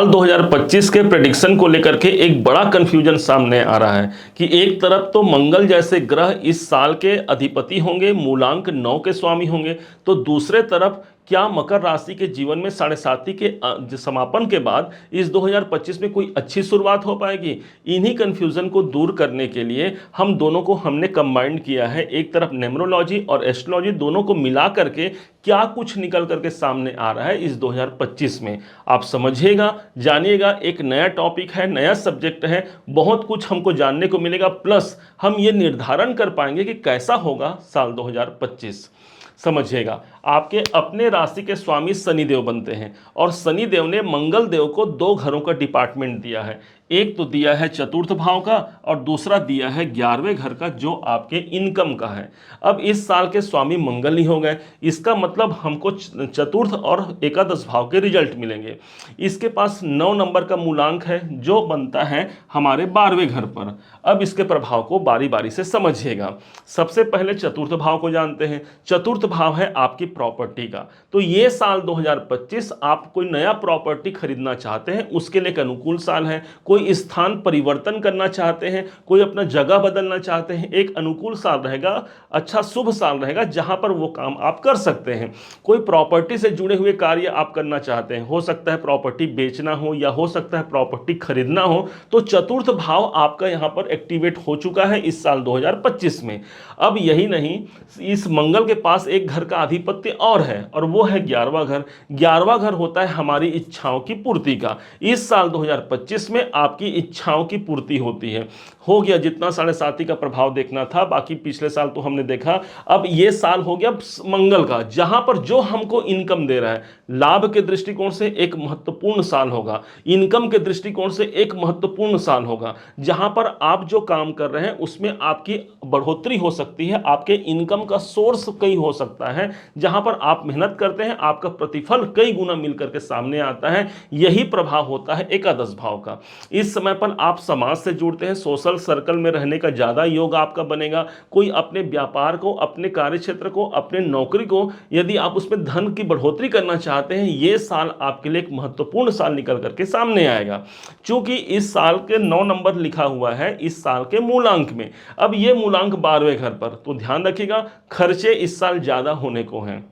साल 2025 के प्रेडिक्शन को लेकर के एक बड़ा कंफ्यूजन सामने आ रहा है कि एक तरफ तो मंगल जैसे ग्रह इस साल के अधिपति होंगे, मूलांक 9 के स्वामी होंगे, तो दूसरे तरफ क्या मकर राशि के जीवन में साढ़े साती के समापन के बाद इस 2025 में कोई अच्छी शुरुआत हो पाएगी। इन्हीं कंफ्यूजन को दूर करने के लिए हम दोनों को हमने कंबाइंड किया है, एक तरफ न्यूमरोलॉजी और एस्ट्रोलॉजी दोनों को मिला करके क्या कुछ निकल करके सामने आ रहा है इस 2025 में। आप समझिएगा, जानिएगा, एक नया टॉपिक है, नया सब्जेक्ट है, बहुत कुछ हमको जानने को मिलेगा, प्लस हम ये निर्धारण कर पाएंगे कि कैसा होगा साल 2025। समझिएगा, आपके अपने राशि के स्वामी शनिदेव बनते हैं और शनिदेव ने मंगल देव को दो घरों का डिपार्टमेंट दिया है। एक तो दिया है चतुर्थ भाव का और दूसरा दिया है 11वें घर का, जो आपके इनकम का है। अब इस साल के स्वामी मंगल ही हो गए, इसका मतलब हमको चतुर्थ और एकादश भाव के रिजल्ट मिलेंगे। इसके पास 9 नंबर का मूलांक है जो बनता है हमारे 12वें घर पर। अब इसके प्रभाव को बारी बारी से समझिएगा। सबसे पहले चतुर्थ भाव को जानते हैं। चतुर्थ भाव है आपकी प्रॉपर्टी का। तो ये साल 2025 आप कोई नया प्रॉपर्टी खरीदना चाहते हैं, उसके लिए एक अनुकूल साल है। कोई स्थान परिवर्तन करना चाहते हैं, कोई अपना जगह बदलना चाहते हैं, एक अनुकूल साल रहेगा, अच्छा शुभ साल रहेगा जहां पर वो काम आप कर सकते हैं। कोई प्रॉपर्टी से जुड़े हुए कार्य आप करना चाहते हैं, हो सकता है प्रॉपर्टी बेचना हो या हो सकता है प्रॉपर्टी खरीदना हो, तो चतुर्थ भाव आपका यहां पर एक्टिवेट हो चुका है इस साल 2025 में। अब यही नहीं, इस मंगल के पास एक घर का आधिपत्य और है, और वो है 11वां घर। 11वां घर होता है हमारी इच्छाओं की पूर्ति का। इस साल 2025 में आपकी इच्छाओं की पूर्ति होती है। हो गया जितना साढ़े साती का प्रभाव देखना था, बाकी पिछले साल तो हमने देखा। अब ये साल हो गया मंगल का, जहां पर जो हमको इनकम दे रहा है, लाभ के दृष्टिकोण से एक महत्वपूर्ण साल होगा, इनकम के दृष्टिकोण से एक महत्वपूर्ण साल होगा। जहां पर आप जो काम कर रहे हैं उसमें आपकी बढ़ोतरी हो सकती है, आपके इनकम का सोर्स कई हो सकता है। जहां पर आप मेहनत करते हैं, आपका प्रतिफल कई गुना मिलकर के सामने आता है। यही प्रभाव होता है एकादश भाव का। इस समय पर आप समाज से जुड़ते हैं, सोशल सर्कल में रहने का ज्यादा योग आपका बनेगा। कोई अपने व्यापार को, अपने कार्य क्षेत्र को, अपने नौकरी को, यदि आप उसमें धन की बढ़ोतरी करना चाहते हैं, यह साल आपके लिए एक महत्वपूर्ण साल निकल करके सामने आएगा। क्योंकि इस साल के 9 नंबर लिखा हुआ है इस साल के मूलांक में। अब यह मूलांक 12वें घर पर, तो ध्यान रखिएगा, खर्चे इस साल ज्यादा होने को हैं।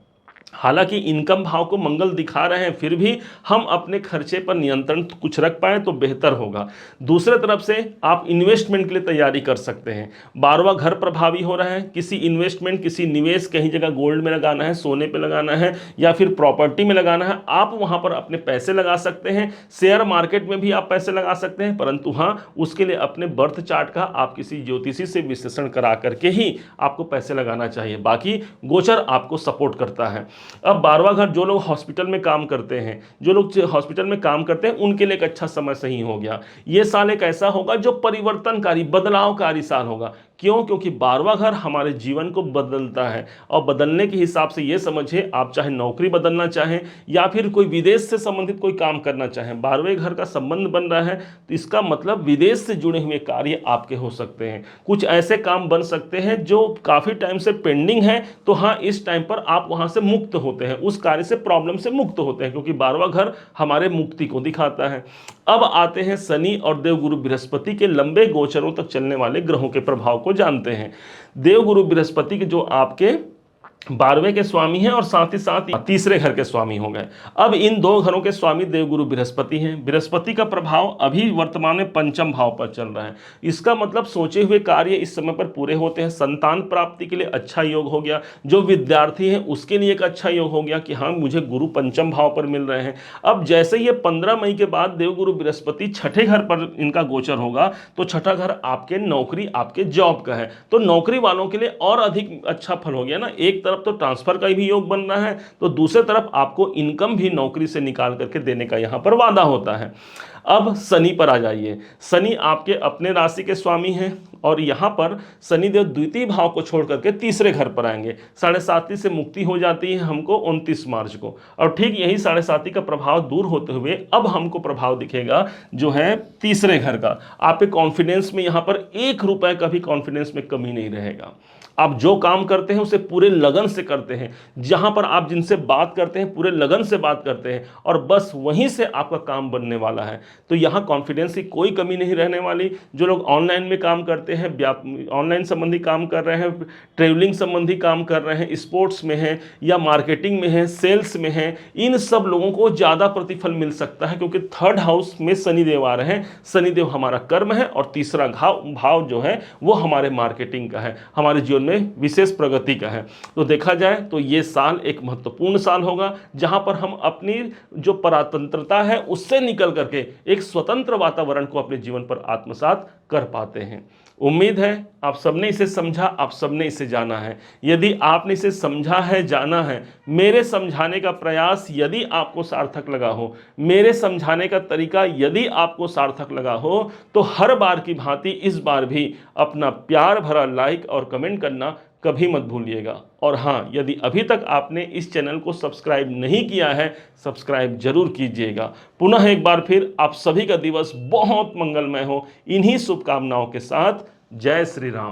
हालांकि इनकम भाव को मंगल दिखा रहे हैं, फिर भी हम अपने खर्चे पर नियंत्रण कुछ रख पाए तो बेहतर होगा। दूसरे तरफ से आप इन्वेस्टमेंट के लिए तैयारी कर सकते हैं। 12वां घर प्रभावी हो रहा है, किसी इन्वेस्टमेंट, किसी निवेश, कहीं जगह गोल्ड में लगाना है, सोने पे लगाना है या फिर प्रॉपर्टी में लगाना है, आप वहां पर अपने पैसे लगा सकते हैं। शेयर मार्केट में भी आप पैसे लगा सकते हैं, परंतु हाँ, उसके लिए अपने बर्थ चार्ट का आप किसी ज्योतिषी से विश्लेषण करा करके ही आपको पैसे लगाना चाहिए। बाकी गोचर आपको सपोर्ट करता है। अब 12वां घर, जो लोग हॉस्पिटल में काम करते हैं, जो लोग हॉस्पिटल में काम करते हैं, उनके लिए एक अच्छा समय सही हो गया। ये साल एक ऐसा होगा जो परिवर्तनकारी, बदलावकारी साल होगा। क्यों? क्योंकि 12वां घर हमारे जीवन को बदलता है, और बदलने के हिसाब से ये समझिए, आप चाहे नौकरी बदलना चाहें या फिर कोई विदेश से संबंधित कोई काम करना चाहें, 12वें घर का संबंध बन रहा है, तो इसका मतलब विदेश से जुड़े हुए कार्य आपके हो सकते हैं। कुछ ऐसे काम बन सकते हैं जो काफी टाइम से पेंडिंग है, तो हाँ, इस टाइम पर आप वहां से मुक्त होते हैं, उस कार्य से, प्रॉब्लम से मुक्त होते हैं, क्योंकि 12वां घर हमारे मुक्ति को दिखाता है। अब आते हैं शनि और देवगुरु बृहस्पति के लंबे गोचरों तक चलने वाले ग्रहों के प्रभाव को जानते हैं। देवगुरु बृहस्पति के जो आपके 12वें के स्वामी हैं और साथ ही साथ तीसरे घर के स्वामी हो गए। अब इन दो घरों के स्वामी देवगुरु बृहस्पति हैं। बृहस्पति का प्रभाव अभी वर्तमान में पंचम भाव पर चल रहा है। इसका मतलब सोचे हुए कार्य इस समय पर पूरे होते हैं। संतान प्राप्ति के लिए अच्छा योग हो गया। जो विद्यार्थी हैं उसके लिए एक अच्छा योग हो गया कि हाँ, मुझे गुरु पंचम भाव पर मिल रहे हैं। अब जैसे ये 15 मई के बाद देवगुरु बृहस्पति छठे घर पर इनका गोचर होगा, तो छठा घर आपके नौकरी, आपके जॉब का है, तो नौकरी वालों के लिए और अधिक अच्छा फल हो गया ना। एक तरफ तो ट्रांसफर का भी योग बन रहा है, तो दूसरी तरफ आपको इनकम भी नौकरी से निकाल करके देने का यहां पर वादा होता है। अब शनि पर आ जाइए। शनि आपके अपने राशि के स्वामी हैं, और यहां पर शनिदेव द्वितीय भाव को छोड़ करके तीसरे घर पर आएंगे। साढ़े साती से मुक्ति हो जाती है हमको 29 मार्च को, और ठीक यही साढ़े साती का प्रभाव दूर होते हुए अब हमको प्रभाव दिखेगा जो है तीसरे घर का। आपके कॉन्फिडेंस में यहां पर 1 रुपए का भी कॉन्फिडेंस में कमी नहीं रहेगा। आप जो काम करते हैं उसे पूरे लगन से करते हैं, जहां पर आप जिनसे बात करते हैं पूरे लगन से बात करते हैं, और बस वहीं से आपका काम बनने वाला है। तो यहाँ कॉन्फिडेंस की कोई कमी नहीं रहने वाली। जो लोग ऑनलाइन में काम करते हैं, ऑनलाइन संबंधी काम कर रहे हैं, ट्रेवलिंग संबंधी काम कर रहे हैं, स्पोर्ट्स में हैं या मार्केटिंग में हैं, सेल्स में हैं, इन सब लोगों को ज़्यादा प्रतिफल मिल सकता है, क्योंकि थर्ड हाउस में शनिदेव आ रहे हैं। शनिदेव हमारा कर्म है, और तीसरा भाव जो है वो हमारे मार्केटिंग का है, हमारे जीवन में विशेष प्रगति का है। तो देखा जाए तो ये साल एक महत्वपूर्ण साल होगा, जहां पर हम अपनी जो परातंत्रता है उससे निकल करके एक स्वतंत्र वातावरण को अपने जीवन पर आत्मसात कर पाते हैं। उम्मीद है आप सबने इसे समझा, आप सबने इसे जाना है। यदि आपने इसे समझा है, जाना है, मेरे समझाने का प्रयास यदि आपको सार्थक लगा हो, मेरे समझाने का तरीका यदि आपको सार्थक लगा हो, तो हर बार की भांति इस बार भी अपना प्यार भरा लाइक और कमेंट करना कभी मत भूलिएगा। और हाँ, यदि अभी तक आपने इस चैनल को सब्सक्राइब नहीं किया है, सब्सक्राइब जरूर कीजिएगा। पुनः एक बार फिर आप सभी का दिवस बहुत मंगलमय हो, इन्हीं शुभकामनाओं के साथ। जय श्री राम।